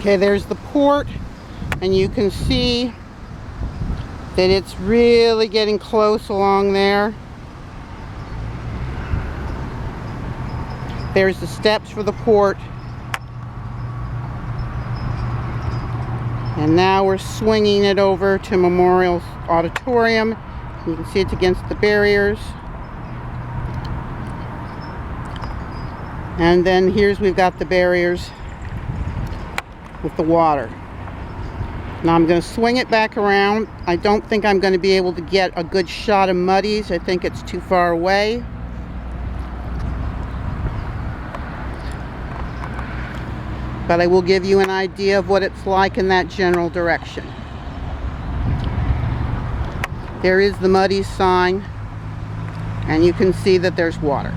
Okay, there's the port, and you can see that it's really getting close along there. There's the steps for the port. And now we're swinging it over to Memorial Auditorium. You can see it's against the barriers. And then we've got the barriers with the water. Now I'm going to swing it back around. I don't think I'm going to be able to get a good shot of Muddy's. I think it's too far away. But I will give you an idea of what it's like in that general direction. There is the Muddy's sign, and you can see that there's water.